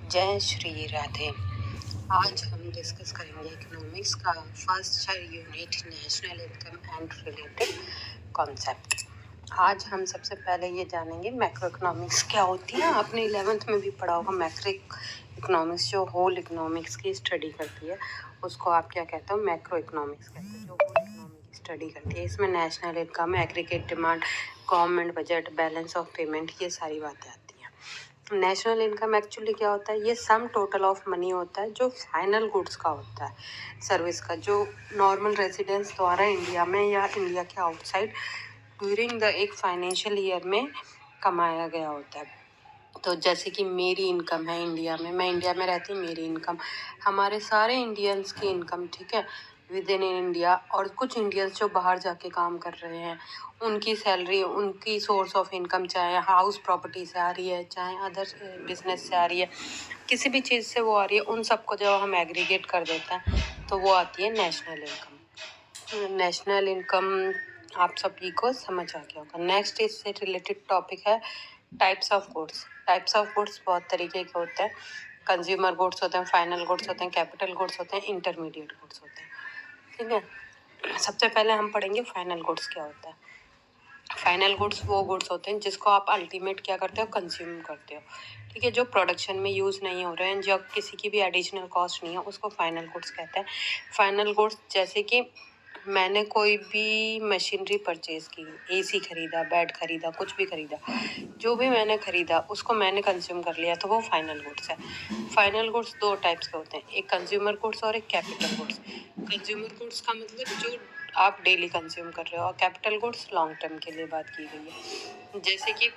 जय श्री राधे। आज हम डिस्कस करेंगे इकोनॉमिक्स का first unit national income and related concept. आज हम सबसे पहले ये जानेंगे मैक्रो इकोनॉमिक्स क्या होती है। आपने 11th में भी पढ़ा होगा मैक्रो इकोनॉमिक्स, जो होल इकोनॉमिक्स की स्टडी करती है उसको आप क्या कहते हो, मैक्रो इकोनॉमिक्स कहते हैं, जो होल इकोनॉमी की स्टडी करती है। इसमें national income, aggregate demand, government budget, balance of payment, ये सारी बातें आती हैं। नेशनल इनकम एक्चुअली क्या होता है, ये सम टोटल ऑफ मनी होता है जो फाइनल गुड्स का होता है, सर्विस का, जो नॉर्मल रेजिडेंस द्वारा इंडिया में या इंडिया के आउटसाइड ड्यूरिंग द एक फाइनेंशियल ईयर में कमाया गया होता है। तो जैसे कि मेरी इनकम है इंडिया में, मैं इंडिया में रहती हूँ, मेरी इनकम, हमारे सारे इंडियंस की इनकम, ठीक है, विद इन इंडिया, और कुछ इंडियंस जो बाहर जाके काम कर रहे हैं उनकी सैलरी, उनकी सोर्स ऑफ इनकम, चाहे हाउस प्रॉपर्टी से आ रही है, चाहे अदर बिजनेस से आ रही है, किसी भी चीज़ से वो आ रही है, उन सबको जब हम एग्रीगेट कर देते हैं तो वो आती है नेशनल इनकम। नेशनल इनकम आप सभी को समझ आ गया होगा। नेक्स्ट इससे रिलेटेड टॉपिक है types of goods. Types of goods बहुत तरीके के होते हैं। कंज्यूमर गुड्स होते हैं, फाइनल गुड्स होते हैं, कैपिटल गुड्स होते हैं, इंटरमीडिएट गुड्स होते हैं, ठीक है। सबसे पहले हम पढ़ेंगे फाइनल गुड्स क्या होता है। फाइनल गुड्स वो गुड्स होते हैं जिसको आप अल्टीमेट क्या करते हो, कंज्यूम करते हो, ठीक है, जो प्रोडक्शन में यूज़ नहीं हो रहे हैं, जो किसी की भी एडिशनल कॉस्ट नहीं है, उसको फाइनल गुड्स कहते हैं। फाइनल गुड्स जैसे कि मैंने कोई भी मशीनरी परचेज की, एसी खरीदा, बेड खरीदा, कुछ भी खरीदा, जो भी मैंने खरीदा उसको मैंने कंज्यूम कर लिया, तो वो फाइनल गुड्स है। फाइनल गुड्स दो टाइप्स के होते हैं, एक कंज्यूमर गुड्स और एक कैपिटल गुड्स। कंज्यूमर गुड्स का मतलब जो आप डेली कंज्यूम कर रहे हो, और कैपिटल गुड्स लॉन्ग टर्म के लिए बात की गई है। जैसे कि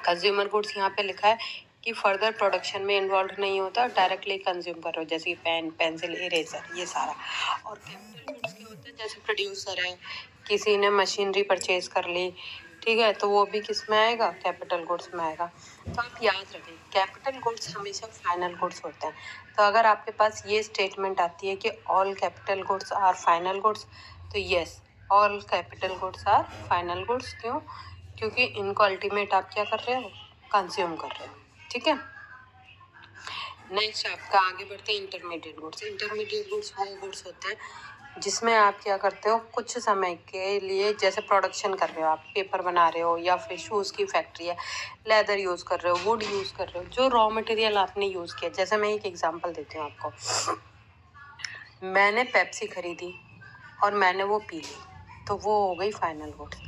कंज्यूमर गुड्स यहाँ पे लिखा है कि फर्दर प्रोडक्शन में इन्वॉल्व नहीं होता, डायरेक्टली कंज्यूम कर रहे हो, जैसे पेन, पेंसिल, इरेजर, ये सारा। और कैपिटल गुड्स क्या होता है, जैसे प्रोड्यूसर है, किसी ने मशीनरी परचेज कर ली, ठीक है, तो वो भी किस में आएगा, कैपिटल गुड्स में आएगा। तो आप याद रखें कैपिटल गुड्स हमेशा फाइनल गुड्स होते हैं। तो अगर आपके पास ये स्टेटमेंट आती है कि all capital goods are final goods, तो yes, all capital goods are final goods. क्यों? क्योंकि इनको अल्टीमेट आप क्या कर रहे हो, कंज्यूम कर रहे हो, ठीक है। नेक्स्ट आपका आगे बढ़ते हैं इंटरमीडिएट गुड्स। इंटरमीडिएट गुड्स वो गुड्स होते हैं जिसमें आप क्या करते हो, कुछ समय के लिए, जैसे प्रोडक्शन कर रहे हो, आप पेपर बना रहे हो, या फिर शूज़ की फैक्ट्री है, लेदर यूज़ कर रहे हो, वुड यूज़ कर रहे हो, जो रॉ मटेरियल आपने यूज़ किया। जैसे मैं एक एग्जांपल देती हूँ आपको, मैंने पेप्सी खरीदी और मैंने वो पी ली, तो वो हो गई फाइनल गुड्स,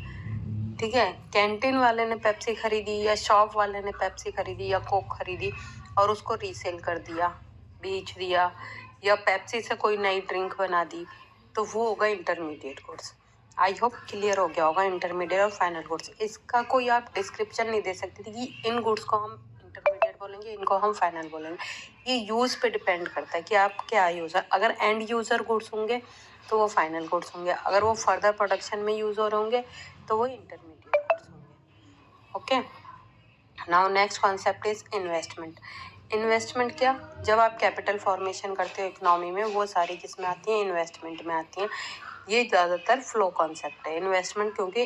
ठीक है। कैंटीन वाले ने पेप्सी खरीदी, या शॉप वाले ने पेप्सी खरीदी या कोक खरीदी और उसको रीसेल कर दिया, बेच दिया, या पेप्सी से कोई नई ड्रिंक बना दी, तो वो होगा intermediate goods. I hope clear हो गया होगा इंटरमीडिएट और फाइनल गुड्स। इसका कोई आप डिस्क्रिप्शन नहीं दे सकते थे कि इन गुड्स को हम इंटरमीडिएट बोलेंगे, इनको हम फाइनल बोलेंगे। ये यूज़ पे डिपेंड करता है कि आप क्या यूज़र, अगर एंड यूज़र गुड्स होंगे तो वो फाइनल गुड्स होंगे, अगर वो फर्दर प्रोडक्शन में यूज़ हो रहे होंगे तो वो इंटरमीडिएट गुड्स होंगे, okay. Now next concept is investment. Investment क्या, जब आप कैपिटल फॉर्मेशन करते हो इकोनॉमी में, वो सारी किस में आती हैं, इन्वेस्टमेंट में आती हैं। ये ज़्यादातर फ्लो कॉन्सेप्ट है इन्वेस्टमेंट, क्योंकि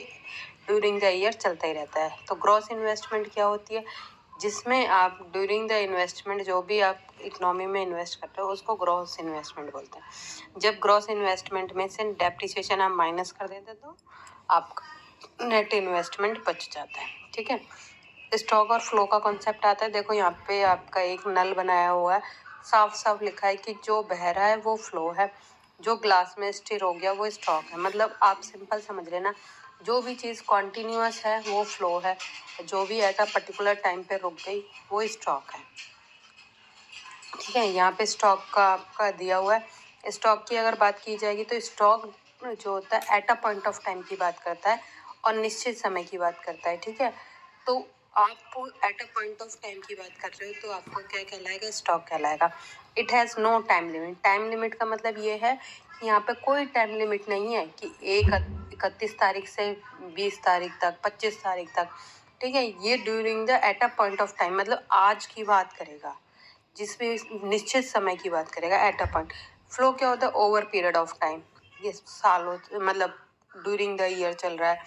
ड्यूरिंग द ईयर चलता ही रहता है। तो ग्रॉस इन्वेस्टमेंट क्या होती है, जिसमें आप ड्यूरिंग द इन्वेस्टमेंट जो भी आप इकोनॉमी में इन्वेस्ट करते हो उसको ग्रॉस इन्वेस्टमेंट बोलते हैं। जब ग्रॉस इन्वेस्टमेंट में से डेप्रिसिएशन आप माइनस कर देते तो आपका नेट इन्वेस्टमेंट बच जाता है, ठीक है। स्टॉक और फ्लो का कॉन्सेप्ट आता है। देखो यहाँ पे आपका एक नल बनाया हुआ है, साफ साफ लिखा है कि जो बह रहा है वो फ्लो है, जो ग्लास में स्टिर हो गया वो स्टॉक है। मतलब आप सिंपल समझ लेना, जो भी चीज़ कॉन्टिन्यूअस है वो फ्लो है, जो भी ऐसा पर्टिकुलर टाइम पे रुक गई वो स्टॉक है, ठीक है। यहाँ पे स्टॉक का आपका दिया हुआ है। स्टॉक की अगर बात की जाएगी तो स्टॉक जो होता है at a point of time की बात करता है और निश्चित समय की बात करता है, ठीक है। तो आप at a point of time की बात कर रहे हो तो आपका क्या कहलाएगा, स्टॉक कहलाएगा। It has no time limit. Time limit का मतलब ये है कि यहाँ पे कोई टाइम लिमिट नहीं है कि 31 तारीख से 20 तारीख तक, 25 तारीख तक, ठीक है। ये during the at a point of time, मतलब आज की बात करेगा, जिसमें निश्चित समय की बात करेगा एट अ पॉइंट। फ्लो क्या होता है, ओवर पीरियड ऑफ टाइम, ये सालों, मतलब ड्यूरिंग द ईयर चल रहा है,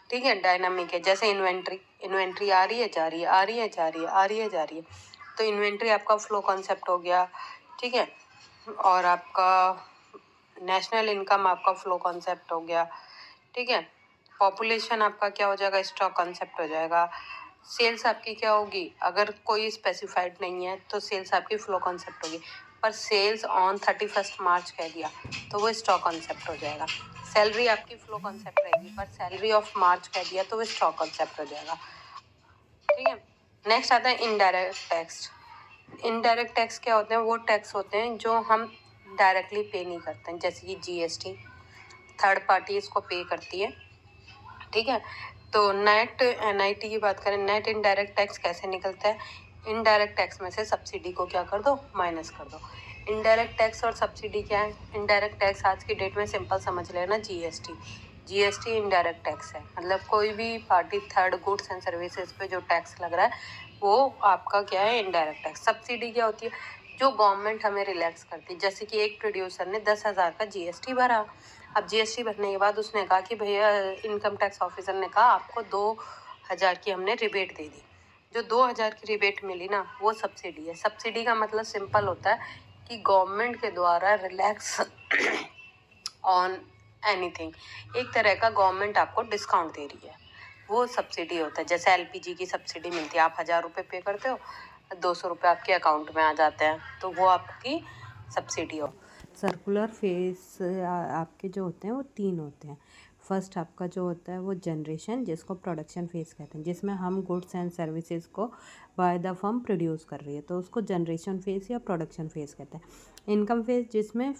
ठीक है। डायनामिक है, जैसे इन्वेंट्री, इन्वेंट्री आ रही है जा रही है, आ रही है जा रही है, आ रही है जा रही है, तो इन्वेंट्री आपका फ्लो कॉन्सेप्ट हो गया, ठीक है। और आपका नेशनल इनकम आपका फ्लो कॉन्सेप्ट हो गया, ठीक है। पॉपुलेशन आपका क्या हो जाएगा, स्टॉक कॉन्सेप्ट हो जाएगा। सेल्स आपकी क्या होगी, अगर कोई स्पेसिफाइड नहीं है तो सेल्स आपकी फ्लो कॉन्सेप्ट होगी, पर सेल्स ऑन 31 मार्च कह दिया तो वो स्टॉक कॉन्सेप्ट हो जाएगा। सैलरी आपकी फ्लो कॉन्सेप्ट रहेगी, पर सैलरी ऑफ मार्च कह दिया तो वो स्टॉक कॉन्सेप्ट हो जाएगा, ठीक है। नेक्स्ट आता है इनडायरेक्ट टैक्स। इनडायरेक्ट टैक्स क्या होते हैं, वो टैक्स होते हैं जो हम डायरेक्टली पे नहीं करते हैं, जैसे कि जीएसटी थर्ड पार्टी इसको पे करती है, ठीक है। तो नेट एनआईटी की बात करें, नेट इनडायरेक्ट टैक्स कैसे निकलता है, इनडायरेक्ट टैक्स में से सब्सिडी को क्या कर दो, माइनस कर दो। इनडायरेक्ट टैक्स और सब्सिडी क्या है, इनडायरेक्ट टैक्स आज की डेट में सिंपल समझ लेना, जीएसटी। जीएसटी इनडायरेक्ट टैक्स है, मतलब कोई भी party third goods and services पे जो टैक्स लग रहा है वो आपका क्या है, इनडायरेक्ट टैक्स। सब्सिडी क्या होती है, जो गवर्नमेंट हमें रिलैक्स करती है, जैसे कि एक प्रोड्यूसर ने 10,000 का जीएसटी भरा, अब जीएसटी भरने के बाद उसने कहा कि भैया, इनकम टैक्स ऑफिसर ने कहा आपको 2,000 की हमने रिबेट दे दी। जो 2,000 की रिबेट मिली ना, वो सब्सिडी है। सब्सिडी का मतलब सिंपल होता है कि गवर्नमेंट के द्वारा रिलैक्स ऑन एनीथिंग, एक तरह का गवर्नमेंट आपको डिस्काउंट दे रही है, वो सब्सिडी होता है। जैसे एलपीजी की सब्सिडी मिलती है, आप 1,000 रुपये पे करते हो, 200 रुपये आपके अकाउंट में आ जाते हैं, तो वो आपकी सब्सिडी हो। सर्कुलर फेस आपके जो होते हैं वो 3 होते हैं। फर्स्ट आपका जो होता है वो जनरेशन, जिसको प्रोडक्शन फेस कहते हैं, जिसमें हम गुड्स एंड सर्विसेज को बाय द फर्म प्रोड्यूस कर रही है, तो उसको जनरेशन फेस या प्रोडक्शन फेस कहते हैं। इनकम फेस, जिसमें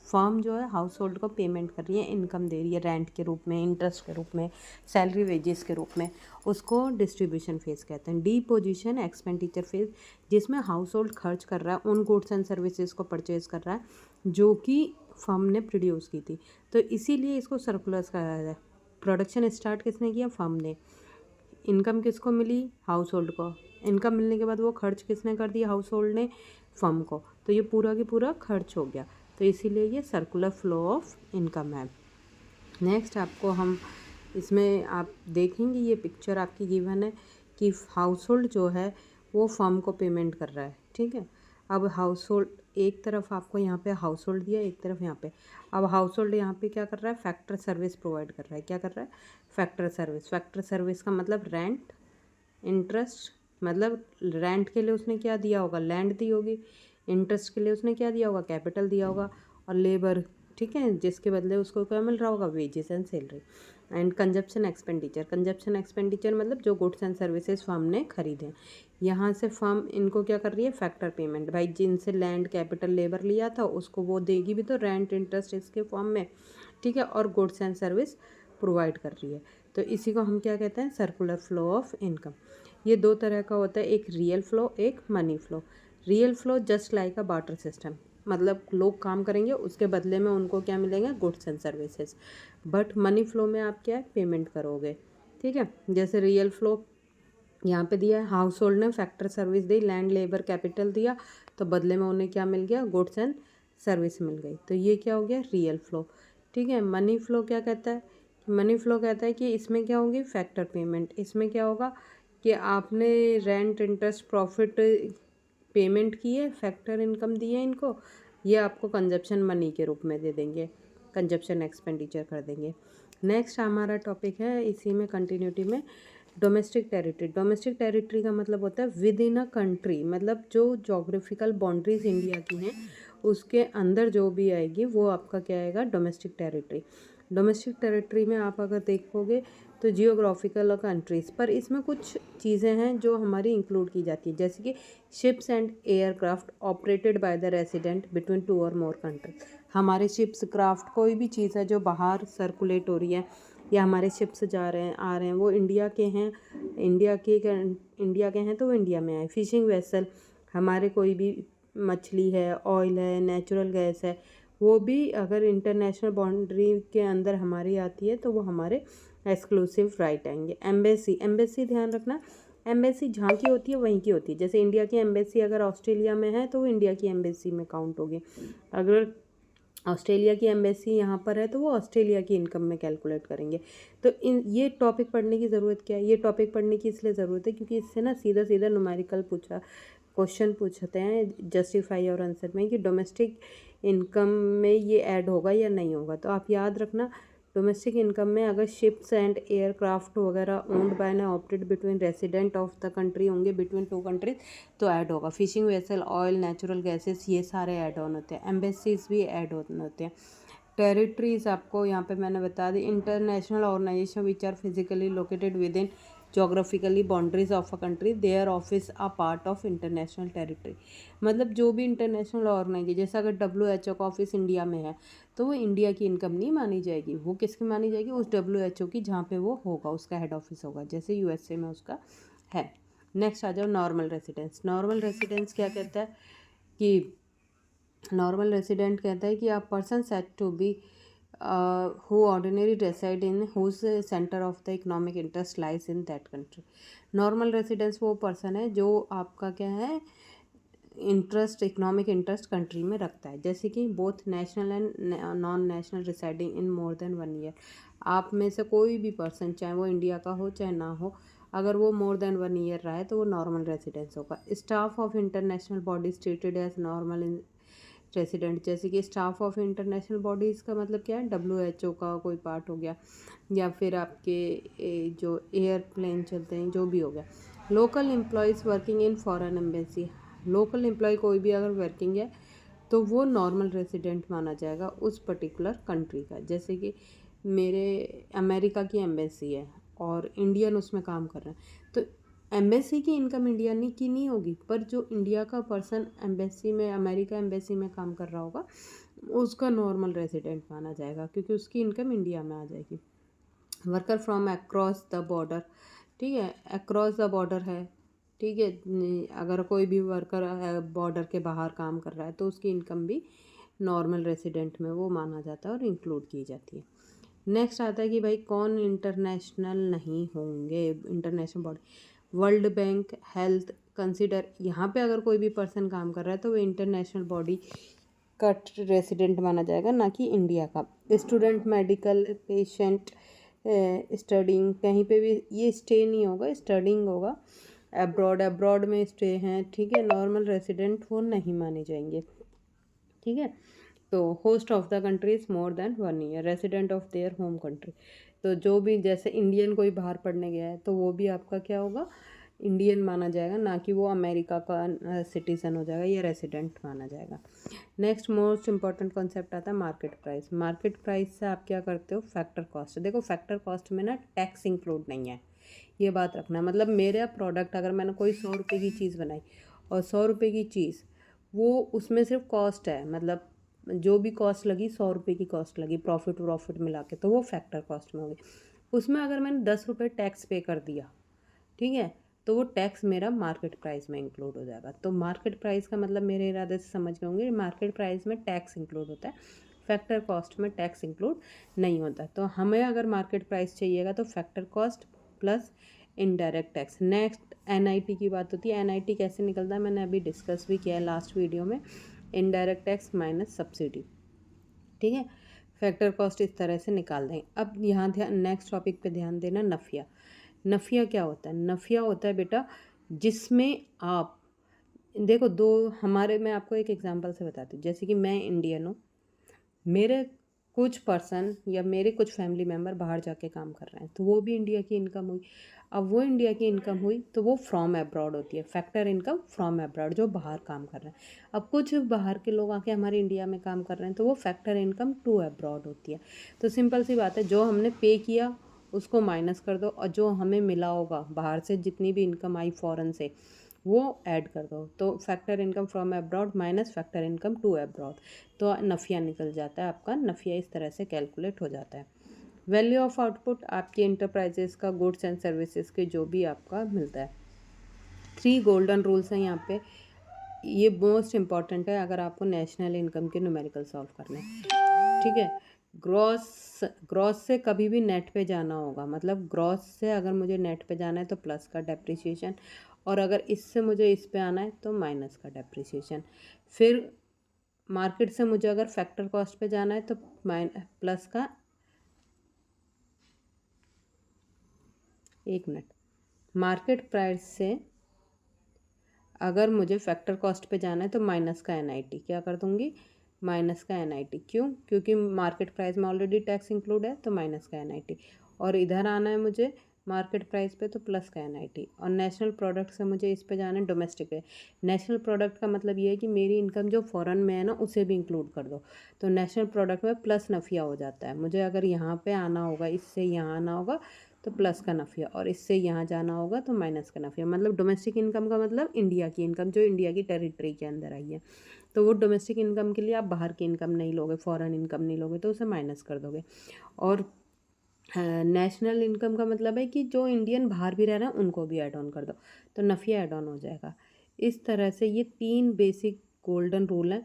फर्म जो है हाउस होल्ड को पेमेंट कर रही है, इनकम दे रही है रेंट के रूप में, इंटरेस्ट के रूप में, सैलरी वेजेस के रूप में, उसको डिस्ट्रीब्यूशन फेस कहते हैं। डी पोजीशन एक्सपेंडिचर फेस, जिसमें हाउस होल्ड खर्च कर रहा है, उन गुड्स एंड सर्विसेज को परचेज कर रहा है जो कि फर्म ने प्रोड्यूस की थी, तो इसीलिए इसको सर्कुलर्स कहा जाता है। प्रोडक्शन स्टार्ट किसने किया, फर्म ने। इनकम किसको मिली, हाउस होल्ड को। इनकम मिलने के बाद वो खर्च किसने कर दिया, हाउस होल्ड ने, फर्म को, तो ये पूरा की पूरा खर्च हो गया, तो इसीलिए ये सर्कुलर फ्लो ऑफ इनकम है। नेक्स्ट आपको हम इसमें आप देखेंगे, ये पिक्चर आपकी गिवन है कि हाउस होल्ड जो है वो फर्म को पेमेंट कर रहा है, ठीक है। अब हाउस होल्ड, एक तरफ आपको यहाँ पे हाउस होल्ड दिया, एक तरफ यहाँ पे, अब हाउस होल्ड यहाँ पे क्या कर रहा है, फैक्टर सर्विस प्रोवाइड कर रहा है। क्या कर रहा है, फैक्टर सर्विस। फैक्टर सर्विस का मतलब रेंट, इंटरेस्ट, मतलब रेंट के लिए उसने क्या दिया होगा, लैंड दी होगी, इंटरेस्ट के लिए उसने क्या दिया होगा, कैपिटल दिया होगा, और लेबर, ठीक है, जिसके बदले उसको क्या मिल रहा होगा, wages and salary. And consumption expenditure, consumption expenditure मतलब जो गुड्स एंड सर्विसेज फर्म ने खरीदे, यहाँ से फर्म इनको क्या कर रही है, फैक्टर पेमेंट। भाई जिनसे लैंड, कैपिटल, लेबर लिया था उसको वो देगी भी, तो रेंट इंटरेस्ट इसके फॉर्म में, ठीक है, और गुड्स एंड सर्विस प्रोवाइड कर रही है, तो इसी को हम क्या कहते हैं, सर्कुलर फ्लो ऑफ इनकम। ये 2 तरह का होता है, एक रियल फ्लो, एक money flow. Real flow just like अ बार्टर सिस्टम, मतलब लोग काम करेंगे, उसके बदले में उनको क्या मिलेंगे, goods and services. But money flow में आप क्या है, पेमेंट करोगे, ठीक है। जैसे रियल फ्लो यहाँ पे दिया है, हाउस होल्ड ने फैक्टर सर्विस दी, लैंड, लेबर, कैपिटल दिया, तो बदले में उन्हें क्या मिल गया, गुड्स एंड सर्विस मिल गई, तो ये क्या हो गया, रियल फ्लो, ठीक है। मनी फ्लो क्या कहता है, मनी फ्लो कहता है कि इसमें क्या होगी, फैक्टर पेमेंट। इसमें क्या होगा कि आपने रेंट, इंटरेस्ट, प्रॉफिट पेमेंट की है, फैक्टर इनकम दी है इनको, ये आपको कंजप्शन मनी के रूप में दे देंगे, कंजप्शन एक्सपेंडिचर कर देंगे। नेक्स्ट हमारा टॉपिक है इसी में कंटिन्यूटी में, डोमेस्टिक टेरिटरी। डोमेस्टिक टेरिटरी का मतलब होता है विद इन अ कंट्री, मतलब जो जोग्राफिकल बाउंड्रीज इंडिया की हैं उसके अंदर जो भी आएगी वो आपका क्या आएगा, डोमेस्टिक टेरिटरी। डोमेस्टिक टेरिटरी में आप अगर देखोगे तो जियोग्राफिकल कंट्रीज़, पर इसमें कुछ चीज़ें हैं जो हमारी इंक्लूड की जाती है, जैसे कि ships and aircraft operated by the resident between 2 और मोर कंट्रीज। हमारे शिप्स, क्राफ्ट, कोई भी चीज़ है जो बाहर सर्कुलेट हो रही है या हमारे शिप्स जा रहे हैं, आ रहे हैं, वो इंडिया के हैं, इंडिया के हैं तो वो इंडिया में आए। फिशिंग वेसल, हमारे कोई भी मछली है, ऑयल है, नेचुरल गैस है, वो भी अगर इंटरनेशनल बाउंड्री के अंदर हमारी आती है तो वो हमारे एक्सक्लूसिव राइट आएंगे। एम्बेसी, एम्बेसी ध्यान रखना, एम्बेसी जहाँ की होती है वहीं की होती है। जैसे इंडिया की एम्बेसी अगर ऑस्ट्रेलिया में है तो वो इंडिया की एम्बेसी में काउंट होगी, अगर ऑस्ट्रेलिया की एम्बेसी यहाँ पर है तो वो ऑस्ट्रेलिया की इनकम में कैलकुलेट करेंगे। तो ये टॉपिक पढ़ने की ज़रूरत क्या है, ये टॉपिक पढ़ने की इसलिए ज़रूरत है क्योंकि इससे ना सीधा सीधा न्यूमेरिकल पूछा क्वेश्चन पूछते हैं जस्टिफाई और आंसर में कि डोमेस्टिक इनकम में ये ऐड होगा या नहीं होगा। तो आप याद रखना, डोमेस्टिक इनकम में अगर शिप्स एंड एयरक्राफ्ट वगैरह owned by and operate between resident of the country होंगे, बिटवीन टू कंट्रीज, तो ऐड होगा। Fishing vessel, oil, natural gases, ये सारे ऐड ऑन होते हैं। एम्बेसीज भी ऐड ऑन होते हैं। टेरिटरीज आपको यहाँ पे मैंने बता दी, international organisation which are physically located within geographically boundaries of a country, their office a part of international territory. मतलब जो भी इंटरनेशनल ऑर्गेनाइजेशन, जैसे अगर WHO का ऑफिस इंडिया में है तो वो इंडिया की इनकम नहीं मानी जाएगी, वो किसकी मानी जाएगी? उस WHO की जहाँ पे वो होगा, उसका हेड ऑफिस होगा, जैसे USA में उसका है। नेक्स्ट आ जाओ नॉर्मल रेसिडेंस। नॉर्मल रेसिडेंस क्या कहता है कि नॉर्मल रेसिडेंट कहता है कि a person said to be who ordinarily reside in whose center of the economic interest lies in that country। Normal residence वो पर्सन है जो आपका क्या है, इंटरेस्ट, इकोनॉमिक इंटरेस्ट कंट्री में रखता है, जैसे कि both national and non national residing in more than 1 year. आप में से कोई भी पर्सन, चाहे वो इंडिया का हो चाहे ना हो, अगर वो मोर देन 1 ईयर रहा है तो वो नॉर्मल रेसिडेंस होगा। Staff of international bodies treated as normal in resident, जैसे कि स्टाफ ऑफ इंटरनेशनल बॉडीज़ का मतलब क्या है, WHO का कोई पार्ट हो गया, या फिर आपके जो एयरप्लेन चलते हैं, जो भी हो गया। Local employees working in foreign embassy, local employee कोई भी अगर वर्किंग है तो वो नॉर्मल रेसिडेंट माना जाएगा उस पर्टिकुलर कंट्री का। जैसे कि मेरे अमेरिका की एम्बेसी है और इंडियन उसमें काम कर रहे हैं, तो एम्बेसी की इनकम इंडिया की नहीं होगी, पर जो इंडिया का पर्सन एम्बेसी में, अमेरिका एम्बेसी में काम कर रहा होगा, उसका नॉर्मल रेसिडेंट माना जाएगा, क्योंकि उसकी इनकम इंडिया में आ जाएगी। Worker from across the border, ठीक है, अक्रॉस द बॉर्डर है, ठीक है, अगर कोई भी वर्कर बॉर्डर के बाहर काम कर रहा है तो उसकी इनकम भी नॉर्मल रेसिडेंट में वो माना जाता है और इंक्लूड की जाती है। नेक्स्ट आता है कि भाई कौन इंटरनेशनल नहीं होंगे, international body, world bank, health, consider, यहाँ पे अगर कोई भी पर्सन काम कर रहा है तो वो इंटरनेशनल बॉडी का रेसिडेंट माना जाएगा, ना कि इंडिया का। स्टूडेंट, मेडिकल, पेशेंट, स्टडिंग, कहीं पे भी ये स्टे नहीं होगा, स्टडिंग होगा। अब्रॉड में स्टे हैं, ठीक है, नॉर्मल रेसिडेंट वो नहीं माने जाएंगे, ठीक है। तो host of the country is more than 1 year, resident of their home country. तो जो भी, जैसे इंडियन कोई बाहर पढ़ने गया है तो वो भी आपका क्या होगा, इंडियन माना जाएगा, ना कि वो अमेरिका का सिटीज़न हो जाएगा या रेसिडेंट माना जाएगा। नेक्स्ट मोस्ट इंपॉर्टेंट कॉन्सेप्ट आता है मार्केट प्राइस। मार्केट प्राइस से आप क्या करते हो, फैक्टर कॉस्ट। देखो फैक्टर कॉस्ट में ना टैक्स इंक्लूड नहीं है, ये बात रखना। मतलब मेरा प्रोडक्ट, अगर मैंने कोई 100 रुपये की चीज़ बनाई और 100 रुपये की चीज़, वो उसमें सिर्फ कॉस्ट है, मतलब जो भी कॉस्ट लगी 100 रुपये की कॉस्ट लगी, प्रॉफिट मिला के, तो वो फैक्टर कॉस्ट में होगी। उसमें अगर मैंने 10 रुपये टैक्स पे कर दिया, ठीक है, तो वो टैक्स मेरा मार्केट प्राइस में इंक्लूड हो जाएगा। तो मार्केट प्राइस का मतलब मेरे इरादे से समझ गए होंगे, मार्केट प्राइस में टैक्स इंक्लूड होता है, फैक्टर कॉस्ट में टैक्स इंक्लूड नहीं होता। तो हमें अगर मार्केट प्राइस चाहिएगा तो factor cost plus indirect tax. Next NIT की बात होती है। NIT कैसे निकलता है मैंने अभी डिस्कस भी किया है लास्ट वीडियो में, इनडायरेक्ट टैक्स माइनस सब्सिडी, ठीक है। फैक्टर कॉस्ट इस तरह से निकाल देंगे। अब यहाँ ध्यान, नेक्स्ट टॉपिक पे ध्यान देना, नफिया। नफिया क्या होता है? नफिया होता है बेटा जिसमें आप देखो, दो हमारे, मैं आपको एक एग्जांपल से बताती हूँ। जैसे कि मैं इंडियन हूँ, मेरे कुछ पर्सन या मेरे कुछ फैमिली मेम्बर बाहर जाके काम कर रहे हैं, तो वो भी इंडिया की इनकम हुई। अब वो इंडिया की इनकम हुई तो वो फ्रॉम अब्रॉड होती है, फैक्टर इनकम फ्रॉम अब्रॉड, जो बाहर काम कर रहे हैं। अब कुछ बाहर के लोग आके हमारे इंडिया में काम कर रहे हैं तो वो फैक्टर इनकम टू अब्रॉड होती है। तो सिंपल सी बात है, जो हमने पे किया उसको माइनस कर दो, और जो हमें मिला होगा बाहर से, जितनी भी इनकम आई फॉरेन से, वो ऐड कर दो। तो factor income from abroad minus factor income to abroad, तो नफिया निकल जाता है आपका। नफिया इस तरह से कैलकुलेट हो जाता है। वैल्यू ऑफ आउटपुट आपकी इंटरप्राइजेस का, गुड्स एंड सर्विसेज के जो भी आपका मिलता है। 3 गोल्डन रूल्स हैं यहाँ पे, ये मोस्ट इंपॉर्टेंट है अगर आपको नेशनल इनकम के न्यूमेरिकल सॉल्व करने हैं, ठीक है। ग्रॉस से कभी भी नेट पे जाना होगा, मतलब ग्रॉस से अगर मुझे नेट पे जाना है तो प्लस का डेप्रिसिएशन, और अगर इससे मुझे इस पे आना है तो माइनस का डेप्रिसिएशन। फिर मार्केट से मुझे अगर फैक्टर कॉस्ट पे जाना है तो प्लस का, एक मिनट, मार्केट प्राइस से अगर मुझे फैक्टर कॉस्ट पे जाना है तो माइनस का NIT, क्या कर दूँगी, माइनस का NIT। क्यों? क्योंकि मार्केट प्राइस में ऑलरेडी टैक्स इंक्लूड है तो माइनस का NIT। और इधर आना है मुझे मार्केट प्राइस पे तो प्लस का NIT। और नेशनल प्रोडक्ट से मुझे इस पे जाना है डोमेस्टिक पे। नेशनल प्रोडक्ट का मतलब ये है कि मेरी इनकम जो फ़ॉरेन में है ना उसे भी इंक्लूड कर दो, तो नेशनल प्रोडक्ट में प्लस नफ़िया हो जाता है। मुझे अगर यहाँ पे आना होगा, इससे यहाँ आना होगा तो प्लस का नफ़िया, और इससे यहाँ जाना होगा तो माइनस का नफ़िया। मतलब डोमेस्टिक इनकम का मतलब इंडिया की इनकम जो इंडिया की टेरिटरी के अंदर आई है, तो वो डोमेस्टिक इनकम के लिए आप बाहर की इनकम नहीं लोगे, फॉरेन इनकम नहीं लोगे, तो उसे माइनस कर दोगे। और नेशनल इनकम का मतलब है कि जो इंडियन बाहर भी रह रहे हैं उनको भी ऐड ऑन कर दो, तो नफ़िया ऐड ऑन हो जाएगा। इस तरह से ये 3 बेसिक गोल्डन रूल हैं।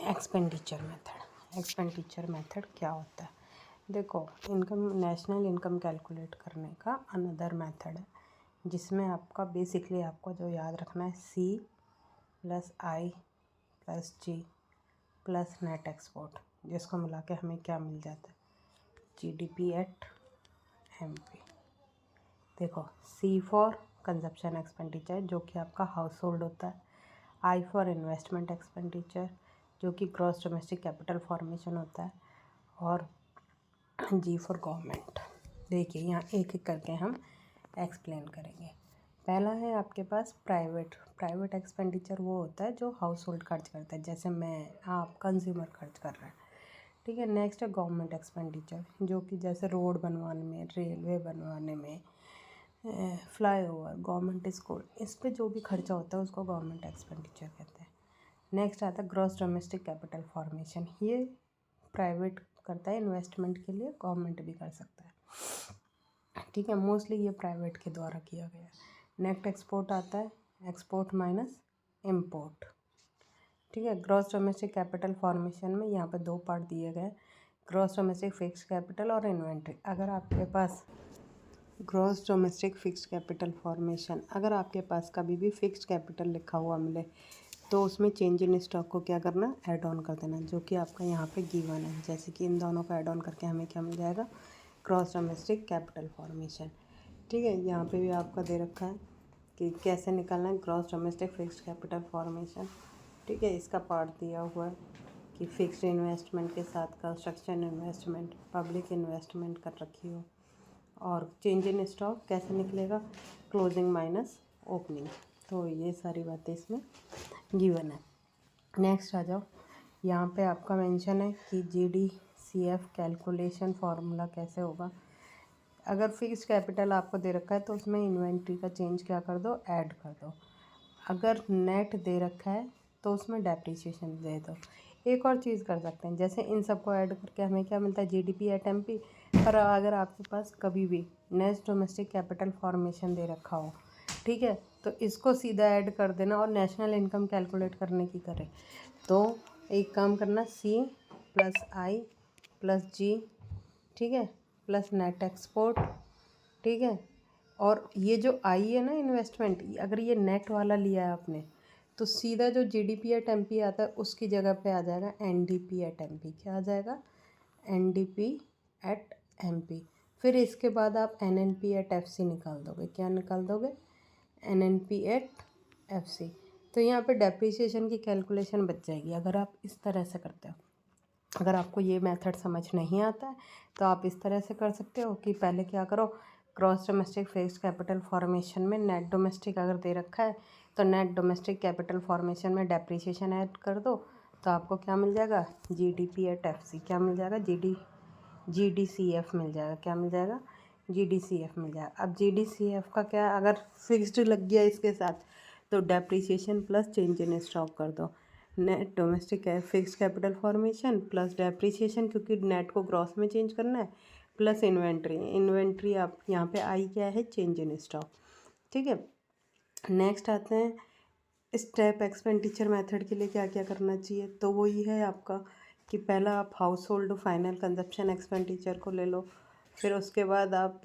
Expenditure method. एक्सपेंडिचर मेथड क्या होता है? देखो, इनकम, नेशनल इनकम कैलकुलेट करने का अनदर मेथड है जिसमें आपका बेसिकली आपको जो याद रखना है C plus I plus G plus net export, जिसको मिला के हमें क्या मिल जाता है, GDP एट MP। देखो, C फॉर कंजप्शन एक्सपेंडिचर जो कि आपका हाउस होल्ड होता है, I फॉर इन्वेस्टमेंट एक्सपेंडिचर जो कि ग्रॉस डोमेस्टिक कैपिटल फॉर्मेशन होता है, और G फॉर गवर्नमेंट। देखिए यहाँ एक एक करके हम एक्सप्लेन करेंगे। पहला है आपके पास प्राइवेट एक्सपेंडिचर, वो होता है जो हाउस होल्ड खर्च करता है, जैसे मैं, आप, कंज्यूमर खर्च कर रहे हैं, ठीक है। नेक्स्ट है गवर्नमेंट एक्सपेंडिचर जो कि जैसे रोड बनवाने में, रेलवे बनवाने में, फ्लाईओवर, गवर्नमेंट स्कूल, इस पे जो भी खर्चा होता है उसको गवर्नमेंट एक्सपेंडिचर कहते हैं। नेक्स्ट आता है ग्रॉस डोमेस्टिक कैपिटल फॉर्मेशन, ये प्राइवेट करता है इन्वेस्टमेंट के लिए, गवर्नमेंट भी कर सकता है, ठीक है। मोस्टली ये प्राइवेट के द्वारा किया गया है। नेक्स्ट एक्सपोर्ट आता है, एक्सपोर्ट माइनस इम्पोर्ट, ठीक है। ग्रॉस डोमेस्टिक कैपिटल फॉर्मेशन में यहाँ पे 2 पार्ट दिए गए, ग्रॉस डोमेस्टिक फिक्स कैपिटल और इन्वेंट्री। अगर आपके पास gross domestic fixed capital formation, अगर आपके पास कभी भी फिक्स्ड कैपिटल लिखा हुआ मिले तो उसमें चेंज इन स्टॉक को क्या करना, ऐड ऑन कर देना, जो कि आपका यहाँ पे गिवन है। जैसे कि इन दोनों को ऐड ऑन करके हमें क्या मिल जाएगा, ग्रॉस डोमेस्टिक कैपिटल फॉर्मेशन, ठीक है। यहाँ पे भी आपका दे रखा है कि कैसे निकालना है gross domestic fixed capital formation, ठीक है। इसका पार्ट दिया हुआ है कि फिक्स्ड इन्वेस्टमेंट के साथ कंस्ट्रक्शन इन्वेस्टमेंट, पब्लिक इन्वेस्टमेंट कर रखी हो, और चेंज इन स्टॉक कैसे निकलेगा, क्लोजिंग माइनस ओपनिंग। तो ये सारी बातें इसमें गिवन है। नेक्स्ट आ जाओ, यहाँ पे आपका मेंशन है कि GDCF कैलकुलेशन फार्मूला कैसे होगा। अगर फिक्स्ड कैपिटल आपको दे रखा है तो उसमें इन्वेंट्री का चेंज क्या कर दो, ऐड कर दो। अगर नेट दे रखा है तो उसमें डेप्रिसिएशन दे दो। एक और चीज़ कर सकते हैं, जैसे इन सबको ऐड करके हमें क्या मिलता है, GDP एट MP। पर अगर आपके पास कभी भी नेट डोमेस्टिक कैपिटल फॉर्मेशन दे रखा हो, ठीक है, तो इसको सीधा ऐड कर देना, और नेशनल इनकम कैलकुलेट करने की करें तो एक काम करना, C plus I plus G, ठीक है, प्लस नेट एक्सपोर्ट, ठीक है। और ये जो आई है ना इन्वेस्टमेंट, अगर ये नेट वाला लिया है आपने तो सीधा जो GDP एट MP आता है उसकी जगह पे आ जाएगा NDP एट MP। क्या आ जाएगा, NDP एट MP। फिर इसके बाद आप NNP एट FC निकाल दोगे। क्या निकाल दोगे, NNP एट FC। तो यहाँ पे डेप्रिसिएशन की कैलकुलेशन बच जाएगी अगर आप इस तरह से करते हो। अगर आपको ये मेथड समझ नहीं आता है तो आप इस तरह से कर सकते हो कि पहले क्या करो, cross domestic fixed capital formation में नेट डोमेस्टिक अगर दे रखा है तो नेट डोमेस्टिक कैपिटल फॉर्मेशन में डेप्रिसिएशन ऐड कर दो, तो आपको क्या मिल जाएगा, GDP एट FC। क्या मिल जाएगा, GDCF मिल जाएगा। क्या मिल जाएगा, GDCF मिल जाएगा। अब GDCF का क्या, अगर फिक्स्ड लग गया इसके साथ तो depreciation plus change in stock कर दो। नेट डोमेस्टिक है fixed capital formation plus depreciation, क्योंकि नेट को ग्रॉस में चेंज करना है, प्लस इन्वेंट्री आप यहाँ पे आई क्या है, चेंज इन स्टॉक, ठीक है। नेक्स्ट आते हैं स्टेप एक्सपेंडिचर मेथड के लिए क्या क्या करना चाहिए। तो वही है आपका कि पहला आप house hold final consumption expenditure को ले लो, फिर उसके बाद आप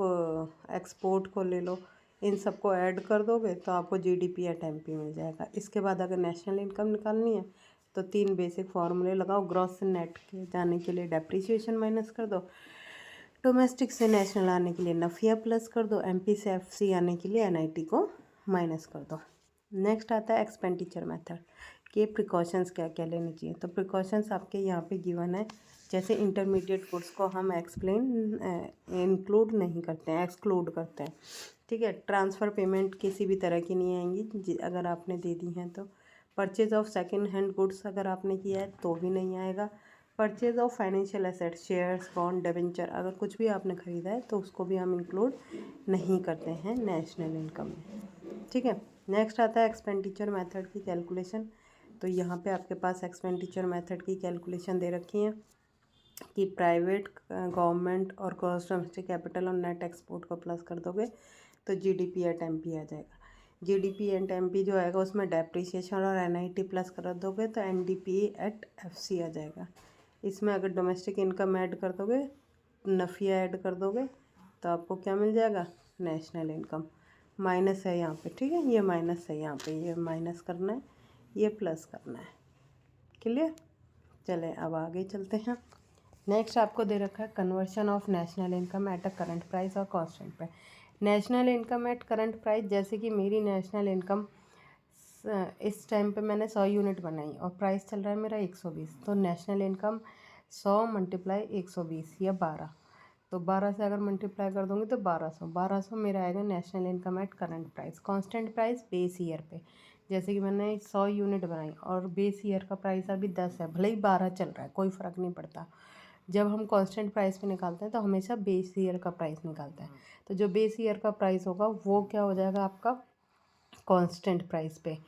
एक्सपोर्ट को ले लो, इन सबको ऐड कर दोगे तो आपको GDP एट MP मिल जाएगा। इसके बाद अगर नेशनल इनकम निकालनी है तो 3 बेसिक फार्मूले लगाओ। ग्रॉस से नेट के जाने के लिए डेप्रिसिएशन माइनस कर दो, डोमेस्टिक से नेशनल आने के लिए नफिया प्लस कर दो, MP से FC आने के लिए NIT को माइनस कर दो। नेक्स्ट आता है एक्सपेंडिचर मेथड के प्रिकॉशंस क्या क्या लेने चाहिए। तो प्रिकॉशंस आपके यहाँ पे गिवन है। जैसे इंटरमीडिएट गुड्स को हम इंक्लूड नहीं करते हैं, एक्सक्लूड करते हैं, ठीक है। ट्रांसफ़र पेमेंट किसी भी तरह की नहीं आएंगी अगर आपने दे दी हैं तो। Purchase of second hand goods अगर आपने किया है तो भी नहीं आएगा। Purchase of financial asset, shares, bond, debenture, अगर कुछ भी आपने ख़रीदा है तो उसको भी हम इंक्लूड नहीं करते हैं नेशनल इनकम में, ठीक है। नेक्स्ट आता है एक्सपेंडिचर मेथड की कैलकुलेशन। तो यहाँ पे आपके पास एक्सपेंडिचर मेथड की कैलकुलेशन दे रखी है कि प्राइवेट, गवर्नमेंट और ग्रॉस डोमेस्टिक कैपिटल और नेट एक्सपोर्ट को प्लस कर दोगे तो जीडीपी एट एमपी आ जाएगा। जीडीपी एट एमपी जो आएगा उसमें डेप्रिसिएशन और एनआईटी प्लस कर दोगे तो एनडीपी एट एफसी आ जाएगा। इसमें अगर डोमेस्टिक इनकम ऐड कर दोगे, नफिया ऐड कर दोगे तो आपको क्या मिल जाएगा, नेशनल इनकम। माइनस है यहाँ पे, ठीक है, ये माइनस है यहाँ पे, ये माइनस करना है, ये प्लस करना है। क्लियर। चलें अब आगे चलते हैं। नेक्स्ट आपको दे रखा है conversion of national income at a current price और constant price. National income at current price, जैसे कि मेरी नेशनल इनकम इस टाइम पे मैंने 100 यूनिट बनाई और प्राइस चल रहा है मेरा 120, तो नेशनल इनकम 100 मल्टीप्लाई 120 या 12, तो 12 से अगर मल्टीप्लाई कर दूँगी तो 1200 मेरा आएगा national income at current price. Constant price base year पे, जैसे कि मैंने 100 यूनिट बनाई और बेस ईयर का प्राइस अभी 10 है, भले ही 12 चल रहा है, कोई फ़र्क नहीं पड़ता। जब हम कांस्टेंट प्राइस पे निकालते हैं तो हमेशा बेस ईयर का प्राइस निकालते हैं। तो जो बेस ईयर का प्राइस होगा वो क्या हो जाएगा आपका, कांस्टेंट प्राइस पे।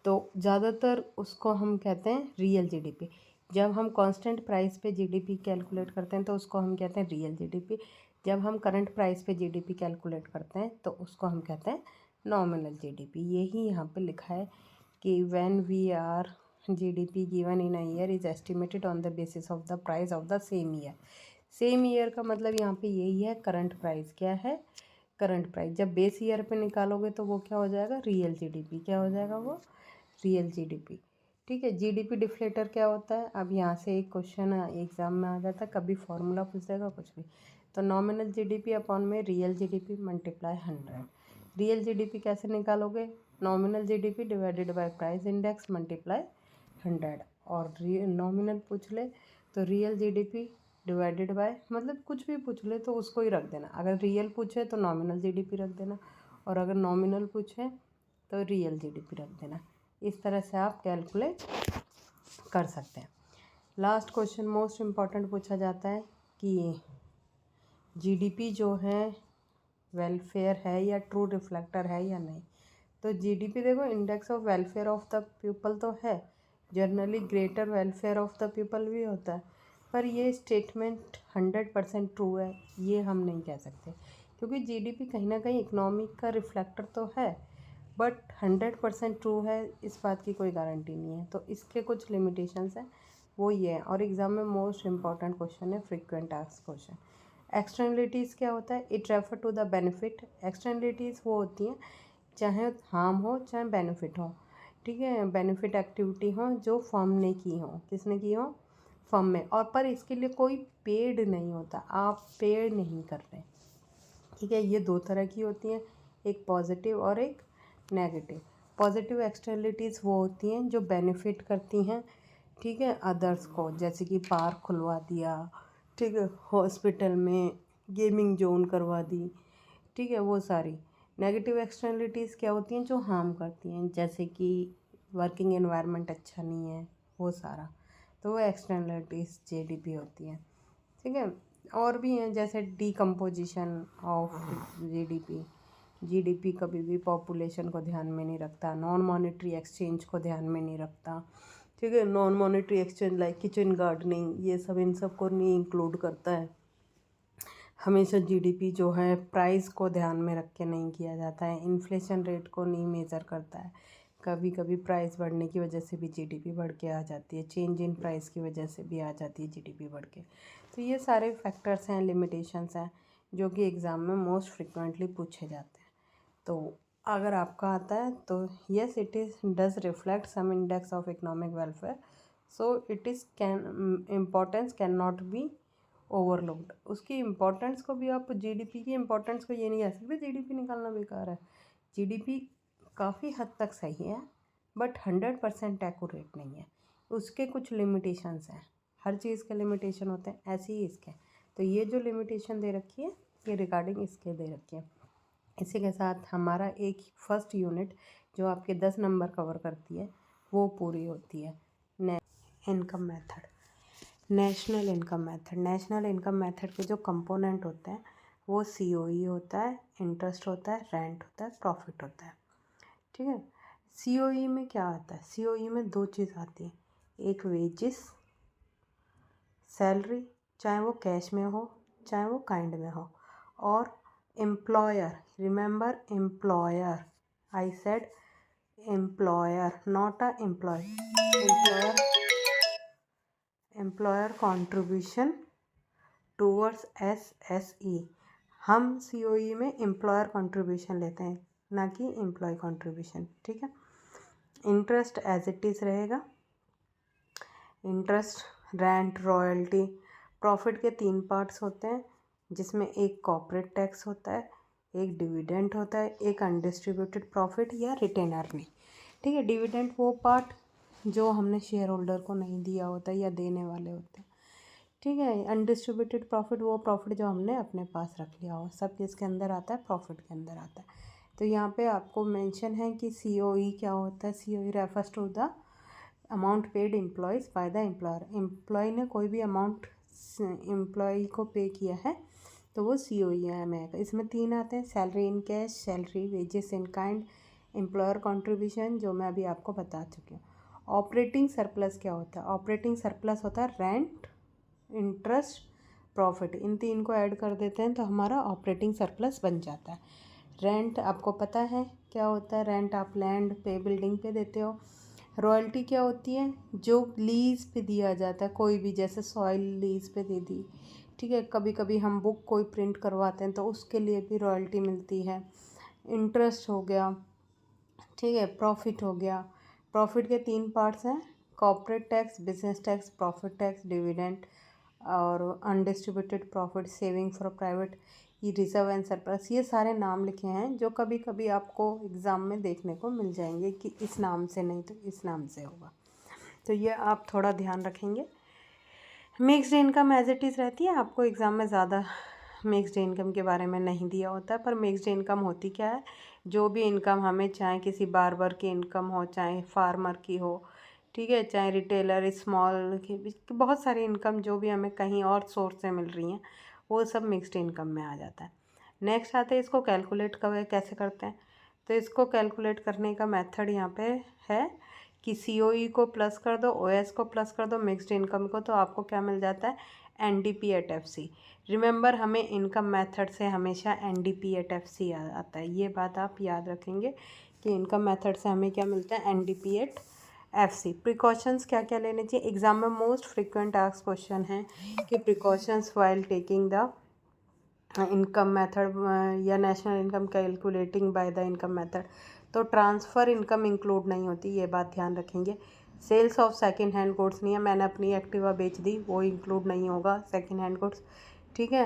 तो ज़्यादातर उसको हम कहते हैं रियल जीडीपी। जब हम कांस्टेंट प्राइस पे जीडीपी कैलकुलेट करते हैं तो उसको हम कहते हैं रियल जीडीपी। जब हम करंट प्राइस पे जीडीपी कैलकुलेट करते हैं तो उसको हम कहते हैं नॉमिनल जीडीपी। यही यहाँ पे लिखा है कि when we are GDP given in a year is estimated on the basis of the price of the same year. Same year का मतलब यहाँ पे यही है, करंट प्राइस क्या है, करंट प्राइस। जब बेस ईयर पे निकालोगे तो वो क्या हो जाएगा, रियल जीडीपी। क्या हो जाएगा वो, रियल जीडीपी, ठीक है। जीडीपी डिफ्लेटर क्या होता है, अब यहाँ से एक क्वेश्चन एग्जाम में आ जाता है, कभी फॉर्मूला पूछ देगा कुछ भी। तो नॉमिनल जीडीपी अपॉन में real GDP multiply 100। Real GDP कैसे निकालोगे, nominal GDP divided by price index multiply 100। और नॉमिनल पूछ ले तो रियल जीडीपी डिवाइडेड बाय, मतलब कुछ भी पूछ ले तो उसको ही रख देना। अगर रियल पूछे तो नॉमिनल जीडीपी रख देना, और अगर नॉमिनल पूछे तो रियल जीडीपी रख देना। इस तरह से आप कैलकुलेट कर सकते हैं। लास्ट क्वेश्चन मोस्ट इम्पॉर्टेंट पूछा जाता है कि जीडीपी जो है वेलफेयर है या ट्रू रिफ्लेक्टर है या नहीं। तो जीडीपी देखो, index of welfare of the people तो है, generally greater welfare of the people भी होता है, पर ये स्टेटमेंट 100% ट्रू है ये हम नहीं कह सकते, क्योंकि जीडीपी कहीं ना कहीं इकोनॉमी का रिफ्लेक्टर तो है, बट 100% ट्रू है इस बात की कोई गारंटी नहीं है। तो इसके कुछ लिमिटेशंस हैं, वो ये है। और एग्ज़ाम में मोस्ट इम्पॉर्टेंट क्वेश्चन है फ्रीक्वेंट आस्क्ड क्वेश्चन। एक्सटर्नलिटीज़ क्या होता है, it refer to the benefit. Externalities वो होती हैं चाहे हार्म हो चाहे बेनिफिट हो, ठीक है, बेनिफिट एक्टिविटी हो जो फर्म ने की हो, किसने की हो, फर्म में, और पर इसके लिए कोई पेड नहीं होता, आप पेड नहीं कर रहे, ठीक है। ये दो तरह की होती हैं, एक पॉजिटिव और एक नेगेटिव। पॉजिटिव एक्सटर्नलिटीज़ वो होती हैं जो बेनिफिट करती हैं, ठीक है, अदर्स को, जैसे कि पार्क खुलवा दिया, ठीक है, हॉस्पिटल में गेमिंग जोन करवा दी, ठीक है, वो सारी। नेगेटिव एक्सटर्नलिटीज़ क्या होती हैं, जो हार्म करती हैं, जैसे कि वर्किंग एनवायरनमेंट अच्छा नहीं है, वो सारा। तो वो एक्सटर्नलिटीज़ जीडीपी होती हैं, ठीक है। और भी हैं जैसे डीकम्पोजिशन ऑफ जीडीपी। जीडीपी कभी भी पॉपुलेशन को ध्यान में नहीं रखता, नॉन मॉनेटरी एक्सचेंज को ध्यान में नहीं रखता, ठीक है। Non monetary exchange like kitchen gardening, ये सब इन सब को नहीं इंक्लूड करता है। हमेशा जीडीपी जो है प्राइस को ध्यान में रख के नहीं किया जाता है, इन्फ्लेशन रेट को नहीं मेज़र करता है। कभी कभी प्राइस बढ़ने की वजह से भी जीडीपी बढ़ के आ जाती है, चेंज इन प्राइस की वजह से भी आ जाती है जीडीपी बढ़ के। तो ये सारे फैक्टर्स हैं, लिमिटेशंस हैं, जो कि एग्ज़ाम में मोस्ट फ्रिक्वेंटली पूछे जाते हैं। तो अगर आपका आता है तो yes it is does reflect some index of economic welfare, so it is can importance can not be overlooked. उसकी इम्पोर्टेंस को भी आप, जीडीपी की इम्पोर्टेंस को ये नहीं कह सकते जीडीपी निकालना बेकार है। जीडीपी काफ़ी हद तक सही है, बट 100% एक्यूरेट नहीं है। उसके कुछ लिमिटेशंस हैं, हर चीज़ के लिमिटेशन होते हैं, ऐसे ही इसके। तो ये जो लिमिटेशन दे रखी है ये रिगार्डिंग इसके दे रखी है। इसी के साथ हमारा एक फर्स्ट यूनिट जो आपके 10 नंबर कवर करती है वो पूरी होती है। Income method, national income method. National income method के जो कंपोनेंट होते हैं वो COE होता है, इंटरेस्ट होता है, रेंट होता है, प्रॉफिट होता है। ठीक है। COE में क्या आता है? COE में दो चीज़ आती है, एक वेजेस, सैलरी, चाहे वो कैश में हो चाहे वो काइंड में हो, और employer, remember employer, I said employer not a employee, employer contribution towards SSE। हम COE में एम्प्लॉयर कॉन्ट्रीब्यूशन लेते हैं, ना कि एम्प्लॉय कॉन्ट्रीब्यूशन। ठीक है। इंटरेस्ट एज इट इज़ रहेगा, इंटरेस्ट, रेंट, रॉयल्टी। प्रॉफिट के 3 पार्ट्स होते हैं, जिसमें एक कॉर्पोरेट टैक्स होता है, एक डिविडेंड होता है, एक अनडिस्ट्रीब्यूटेड प्रॉफिट या रिटेन अर्निंग। ठीक है। डिविडेंड वो पार्ट जो हमने शेयर होल्डर को नहीं दिया होता है या देने वाले होते हैं। ठीक है। अनडिस्ट्रीब्यूटेड प्रॉफिट वो प्रॉफिट जो हमने अपने पास रख लिया हो, सब किसके अंदर आता है? प्रॉफिट के अंदर आता है। तो यहाँ पे आपको मेंशन है कि COE क्या होता है। COE refers to the amount paid employees by the employer. Employee ने कोई भी अमाउंट एम्प्लॉय को पे किया है तो वो COE में आएगा। इसमें 3 आते हैं, salary in cash, salary, wages in kind, employer contribution, जो मैं अभी आपको बता चुकी हूँ। ऑपरेटिंग सरप्लस क्या होता है? ऑपरेटिंग सरप्लस होता है रेंट, इंटरेस्ट, प्रॉफिट, इन 3 को ऐड कर देते हैं तो हमारा ऑपरेटिंग सरप्लस बन जाता है। रेंट आपको पता है क्या होता है? रेंट आप लैंड पे, बिल्डिंग पे देते हो। रॉयल्टी क्या होती है? जो लीज़ पे दिया जाता है, कोई भी, जैसे सॉइल लीज़ पे दे दी। ठीक है। कभी कभी हम बुक कोई प्रिंट करवाते हैं तो उसके लिए भी रॉयल्टी मिलती है। इंटरेस्ट हो गया। ठीक है। प्रॉफिट हो गया। प्रॉफिट के 3 पार्ट्स हैं, corporate tax, business tax, profit tax, dividend और undistributed profit, saving for private, ये रिजर्व एंड सरप्लस। ये सारे नाम लिखे हैं जो कभी कभी आपको एग्ज़ाम में देखने को मिल जाएंगे कि इस नाम से नहीं तो इस नाम से होगा, तो ये आप थोड़ा ध्यान रखेंगे। Mixed income as it is रहती है। आपको एग्ज़ाम में ज़्यादा मिक्स्ड इनकम के बारे में नहीं दिया होता है, पर मिक्स्ड इनकम होती क्या है? जो भी इनकम हमें, चाहे किसी बार्बर की इनकम हो, चाहे फार्मर की हो, ठीक है, चाहे रिटेलर, स्मॉल की, बहुत सारी इनकम जो भी हमें कहीं और सोर्स से मिल रही हैं, वो सब मिक्स्ड इनकम में आ जाता है। नेक्स्ट आते हैं इसको कैलकुलेट कैसे करते हैं। तो इसको कैलकुलेट करने का मेथड यहाँ पे है कि COE को प्लस कर दो, OS को प्लस कर दो, मिक्स्ड इनकम को, तो आपको क्या मिल जाता है? NDP@FC। रिमेंबर, हमें इनकम मेथड से हमेशा NDP@FC आता है। ये बात आप याद रखेंगे कि इनकम मेथड से हमें क्या मिलता है? NDP@FC। प्रिकॉशंस क्या क्या लेने चाहिए? एग्जाम में मोस्ट फ्रिक्वेंट आस्क्ड क्वेश्चन है कि precautions while taking the income method या national income calculating by the income method. तो ट्रांसफ़र इनकम इंक्लूड नहीं होती, ये बात ध्यान रखेंगे। Sales of second hand goods नहीं है, मैंने अपनी एक्टिवा बेच दी, वो इंक्लूड नहीं होगा सेकंड हैंड गुड्स। ठीक है।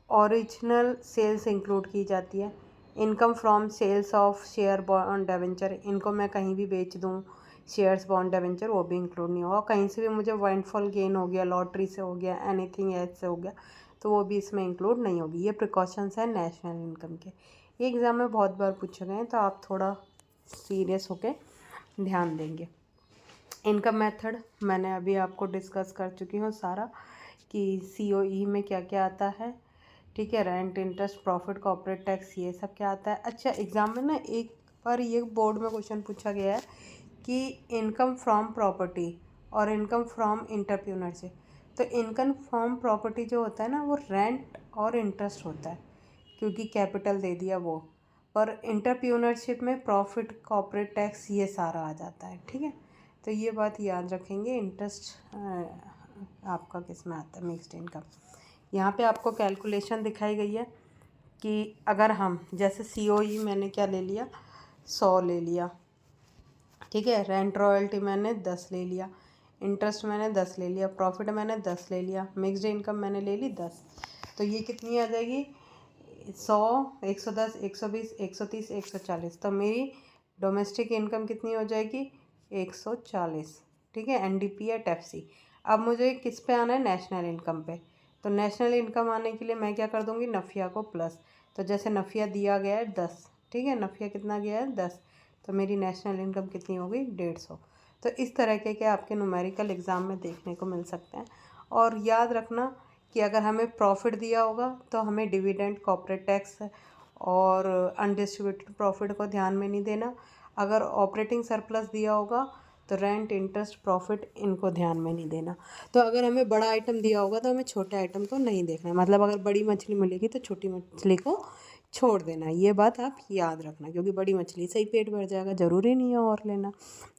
ओरिजिनल सेल्स इंक्लूड की जाती है। Income from sales of share, bond, debenture, इनको मैं कहीं भी बेच दूँ, शेयर्स, बॉन्ड, डिवेंचर, वो भी इंक्लूड नहीं होगा। कहीं से भी मुझे वाइंडफॉल गेन हो गया, लॉटरी से हो गया, एनीथिंग एज से हो गया, तो वो भी इसमें इंक्लूड नहीं होगी। ये प्रिकॉशंस हैं नेशनल इनकम के। ये एग्ज़ाम में बहुत बार पूछे गए हैं, तो आप थोड़ा सीरियस होके ध्यान देंगे। इनकम मेथड मैंने अभी आपको डिस्कस कर चुकी हूँ सारा, कि COE में क्या क्या आता है। ठीक है। Rent, interest, profit, corporate tax, ये सब क्या आता है। अच्छा, एग्ज़ाम में ना एक बार ये बोर्ड में क्वेश्चन पूछा गया है कि इनकम फ्रॉम प्रॉपर्टी और इनकम फ्रॉम एंटरप्रेन्योरशिप। तो इनकम फ्रॉम प्रॉपर्टी जो होता है ना, वो रेंट और इंटरेस्ट होता है, क्योंकि कैपिटल दे दिया वो। पर एंटरप्रेन्योरशिप में प्रॉफिट, कॉर्पोरेट टैक्स, ये सारा आ जाता है। ठीक है। तो ये बात याद रखेंगे। इंटरेस्ट आपका किस में आता है? Mixed income. यहाँ पे आपको कैलकुलेशन दिखाई गई है कि अगर हम, जैसे COE मैंने क्या ले लिया? 100 ले लिया। ठीक है। रेंट, रॉयल्टी मैंने 10 ले लिया, इंटरेस्ट मैंने 10 ले लिया, प्रॉफिट मैंने 10 ले लिया, मिक्स्ड इनकम मैंने ले ली 10। तो ये कितनी आ जाएगी? 100, 110, 120, 130, 140। तो मेरी डोमेस्टिक इनकम कितनी हो जाएगी 140, ठीक है, NDP एट FC। अब मुझे किस पे आना है, नेशनल इनकम पे। तो नेशनल इनकम आने के लिए मैं क्या कर दूँगी, नफ़िया को प्लस। तो जैसे नफ़िया दिया गया है 10, ठीक है, नफ़िया कितना गया है 10, तो मेरी नेशनल इनकम कितनी हो गई 150। तो इस तरह के आपके न्यूमेरिकल एग्ज़ाम में देखने को मिल सकते हैं। और याद रखना कि अगर हमें प्रॉफिट दिया होगा तो हमें डिविडेंड, कॉर्पोरेट टैक्स और अनडिस्ट्रीब्यूटेड प्रॉफिट को ध्यान में नहीं देना। अगर ऑपरेटिंग सरप्लस दिया होगा तो रेंट, इंटरेस्ट, प्रॉफिट इनको ध्यान में नहीं देना। तो अगर हमें बड़ा आइटम दिया होगा तो हमें छोटे आइटम को नहीं देखना है, मतलब अगर बड़ी मछली मिलेगी तो छोटी मछली को छोड़ देना। ये बात आप याद रखना, क्योंकि बड़ी मछली से ही पेट भर जाएगा, ज़रूरी नहीं है और लेना।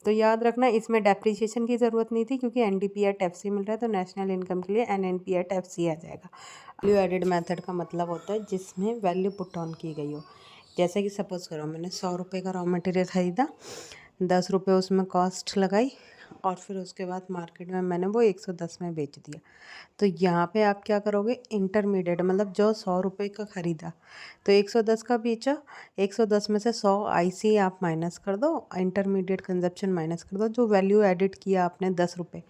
तो याद रखना इसमें डेप्रिसिएशन की ज़रूरत नहीं थी, क्योंकि NDP एट FC मिल रहा है, तो नेशनल इनकम के लिए NNP एट FC आ जाएगा। वैल्यू एडेड मेथड का मतलब होता है जिसमें वैल्यू पुट ऑन की गई हो। जैसे कि सपोज़ करो मैंने 100 रुपये का रॉ मटेरियल ख़रीदा, 10 रुपये उसमें कॉस्ट लगाई और फिर उसके बाद मार्केट में मैंने वो 110 में बेच दिया। तो यहाँ पे आप क्या करोगे, इंटरमीडिएट, मतलब जो 100 रुपये का ख़रीदा तो 110 का बेचा, 110 में से 100 IC आप माइनस कर दो, इंटरमीडिएट कंजप्शन माइनस कर दो, जो वैल्यू एडिड किया आपने 10 रुपये,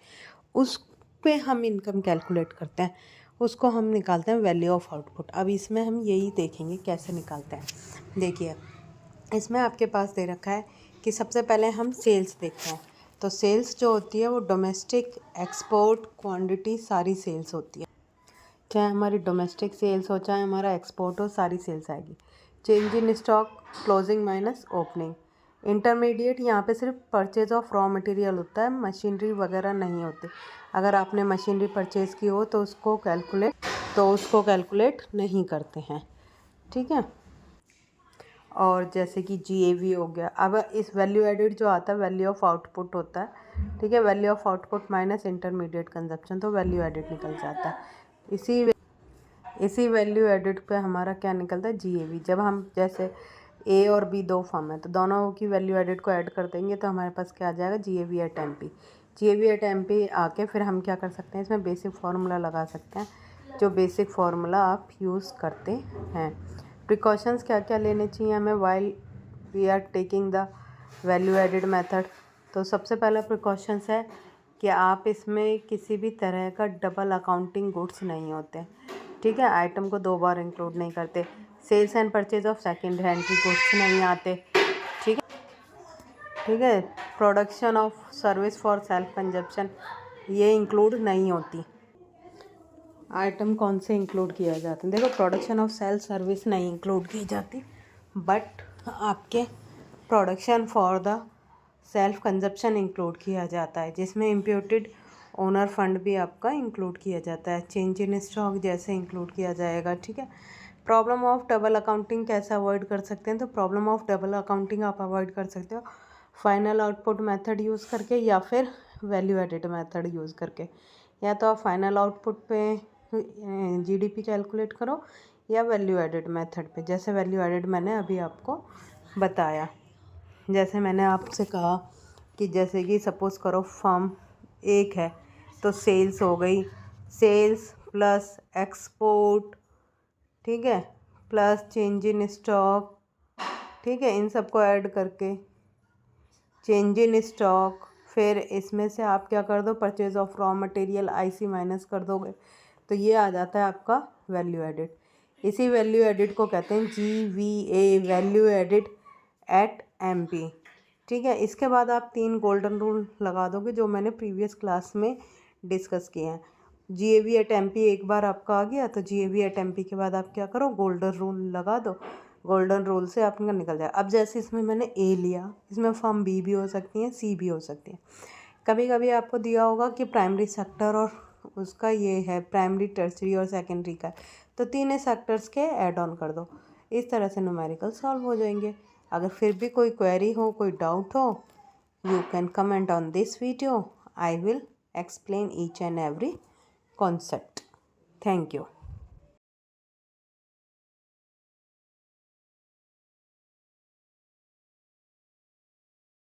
उस पे हम इनकम कैलकुलेट करते हैं, उसको हम निकालते हैं वैल्यू ऑफ आउटपुट। अब इसमें हम यही देखेंगे कैसे निकालते हैं। देखिए इसमें आपके पास दे रखा है कि सबसे पहले हम सेल्स देखते हैं। तो सेल्स जो होती है वो डोमेस्टिक, एक्सपोर्ट, क्वांटिटी, सारी सेल्स होती है। चाहे हमारी डोमेस्टिक सेल्स हो चाहे हमारा एक्सपोर्ट हो, सारी सेल्स आएगी। Change in stock, closing minus opening. Intermediate यहाँ पे सिर्फ परचेज ऑफ रॉ मटेरियल होता है, मशीनरी वगैरह नहीं होती। अगर आपने मशीनरी परचेज़ की हो तो उसको कैलकुलेट नहीं करते हैं, ठीक है। और जैसे कि GAV हो गया। अब इस वैल्यू एडिड जो आता है वैल्यू ऑफ आउटपुट होता है, ठीक है, value of output minus intermediate consumption, तो वैल्यू एडिड निकल जाता है। इसी वैल्यू एडिड पे हमारा क्या निकलता है, GAV। जब हम जैसे A और B दो फॉर्म है तो दोनों की वैल्यू एडिड को ऐड कर देंगे तो हमारे पास क्या आ जाएगा, GAV at MP। GAV at MP आके फिर हम क्या कर सकते हैं, इसमें बेसिक फार्मूला लगा सकते हैं, जो बेसिक फार्मूला आप यूज़ करते हैं। प्रिकॉशंस क्या क्या लेने चाहिए हमें while we are taking the value added method. तो सबसे पहला प्रिकॉशंस है कि आप इसमें किसी भी तरह का डबल अकाउंटिंग गुड्स नहीं होते, ठीक है, आइटम को 2 बार इंक्लूड नहीं करते। Sales and purchase of second hand goods नहीं आते, ठीक है। Production of service for self consumption ये इंक्लूड नहीं होती। आइटम कौन से इंक्लूड किया जाता है, देखो प्रोडक्शन ऑफ सेल्फ सर्विस नहीं इंक्लूड की जाती, बट आपके production for the self consumption include किया जाता है, जिसमें इम्प्यूटेड ओनर फंड भी आपका इंक्लूड किया जाता है। चेंज इन स्टॉक जैसे इंक्लूड किया जाएगा, ठीक है। प्रॉब्लम ऑफ डबल अकाउंटिंग कैसे अवॉइड कर सकते हैं, तो प्रॉब्लम ऑफ डबल अकाउंटिंग आप अवॉइड कर सकते हो फाइनल आउटपुट मेथड यूज़ करके या फिर वैल्यू एडिड मेथड यूज़ करके। या तो आप फाइनल आउटपुट पे GDP कैलकुलेट करो या वैल्यू एडिड मेथड पे, जैसे वैल्यू एडिड मैंने अभी आपको बताया। जैसे मैंने आपसे कहा कि जैसे कि सपोज़ करो फर्म एक है तो सेल्स हो गई, सेल्स प्लस एक्सपोर्ट, ठीक है, प्लस चेंज इन स्टॉक, ठीक है, इन सबको ऐड करके चेंज इन स्टॉक, फिर इसमें से आप क्या कर दो, purchase of raw material IC माइनस कर दोगे तो ये आ जाता है आपका वैल्यू एडिड। इसी वैल्यू एडिड को कहते हैं GVA, value added at MP, ठीक है। इसके बाद आप 3 गोल्डन रूल लगा दोगे जो मैंने प्रीवियस क्लास में डिस्कस किए हैं। GAV एट MP एक बार आपका आ गया तो GAV एट MP के बाद आप क्या करो, गोल्डन रूल लगा दो, गोल्डन रूल से आपका निकल जाए। अब जैसे इसमें मैंने A लिया, इसमें फर्म B भी हो सकती है, C भी हो सकती है। कभी कभी आपको दिया होगा कि प्राइमरी सेक्टर और उसका ये है, प्राइमरी, टर्सरी और सेकेंडरी का, तो 3 सेक्टर्स के ऐड ऑन कर दो। इस तरह से न्यूमेरिकल सॉल्व हो जाएंगे। अगर फिर भी कोई क्वेरी हो, कोई डाउट हो, you can comment on this video. I will explain each and every concept. Thank you.